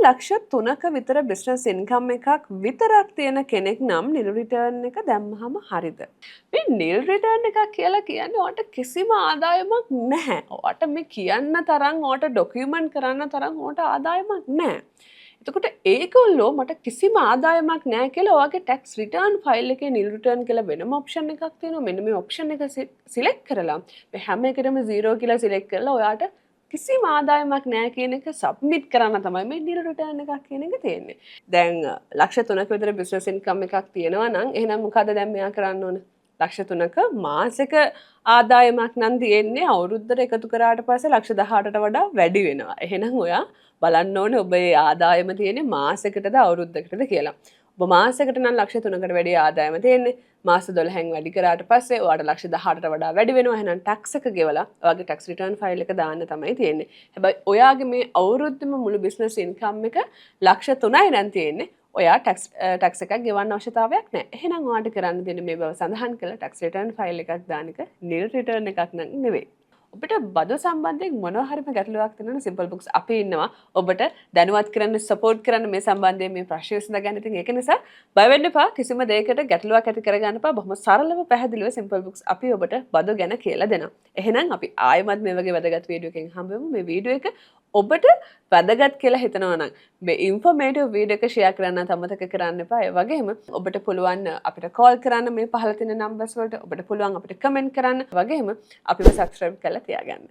ලක්ෂ 3ක විතර business income එකක් විතරක් තියෙන කෙනෙක් නම් නිල් රිටර්න් එක දැම්මහම හරිද? මේ නිල් රිටර්න් එකක් කියලා කියන්නේ ඔයාට කිසිම ආදායමක් නැහැ. ඔයාට මේ කියන්න තරම් ඔයාට ඩොකියුමන්ට් කරන්න තරම් ඔයාට ආදායමක් නැහැ. එතකොට ඒගොල්ලෝ මට කිසිම ආදායමක් නැහැ කියලා ඔයාගේ ටැක්ස් රිටර්න් ෆයිල් එකේ නිල් රිටර්න් කියලා වෙනම ඔප්ෂන් එකක් තියෙනවා. මෙන්න මේ ඔප්ෂන් එක සිලෙක්ට් කරලා මේ හැම එකටම 0 කියලා සිලෙක්ට් කරලා ඔයාට කිසිම ආදායමක් නැහැ කියන එක සබ්මිට් කරන්න තමයි මේ නිල් රිටර්න් එකක් කියන එක තියෙන්නේ. දැන් ලක්ෂ 3ක විතර බිස්නස් ඉන්කම් එකක් තියෙනවා නම් එහෙනම් මොකද දැන් මෙයා කරන්න ඕන? ලක්ෂ 3ක මාසික ආදායමක් නම් තියෙන්නේ අවුරුද්දට එකතු කරාට පස්සේ ලක්ෂ 18ට වඩා වැඩි වෙනවා. එහෙනම් ඔයා බලන්න ඕනේ ඔබේ ආදායම තියෙන්නේ මාසයකටද අවුරුද්දකටද කියලා. ඔබ මාසයකට නම් ලක්ෂ 3කට වැඩි ආදායම තියෙන්නේ. මාස 12න් වැඩි කරාට පස්සේ ඔයාට ලක්ෂ 18ට වඩා වැඩි වෙනවා. එහෙනම් ටැක්ස් එක ගෙවලා ඔයාගේ ටැක්ස් රිටර්න් ෆයිල් එක දාන්න තමයි තියෙන්නේ. හැබැයි ඔයාගේ මේ අවුරුද්දෙම මුළු බිස්නස් ඉන්කම් එක ලක්ෂ 3යි නම් තියෙන්නේ. ඔයා ටැක්ස් එකක් ගෙවන්න අවශ්‍යතාවයක් නැහැ. එහෙනම් ඔයාට කරන්න දෙන්නේ මේ බව සඳහන් කරලා ටැක්ස් රිටර්න් ෆයිල් එකක් දාන එක නිල් රිටර්න් එකක් නම් නෙවෙයි. ඔබට බදු සම්බන්ධයෙන් මොනවා හරි ගැටලුවක් තියෙනවා නම් සිම්පල් බුක්ස් අපි ඉන්නවා ඔබට දැනුවත් කරන්න සපෝට් කරන්න මේ සම්බන්ධයෙන් මේ ප්‍රශ්න විසඳ ගන්න. ඉතින් ඒක නිසා බය වෙන්න එපා. කිසිම දෙයකට ගැටලුවක් ඇති කරගන්න එපා. බොහොම සරලව පැහැදිලිව සිම්පල් බුක්ස් අපි ඔබට බදු ගැන කියලා දෙනවා. එහෙනම් අපි ආයෙමත් මේ වගේ වැදගත් වීඩියෝ එකකින් හම්බෙමු. මේ වීඩියෝ එක ඔබට වැදගත් කියලා හිතනවා නම් මේ ඉන්ෆෝමේටිව් වීඩියෝ එක ෂෙයා කරන්න අමතක කරන්න එපා. ඒ වගේම ඔබට පුළුවන් අපිට කෝල් කරන්න මේ පහළ තියෙන නම්බර්ස් වලට. ඔබට පුළුවන් අපිට කමෙන්ට් කරන්න. වගේම අපිව සබ්ස්ක්‍රයිබ් කරලා තියාගන්න.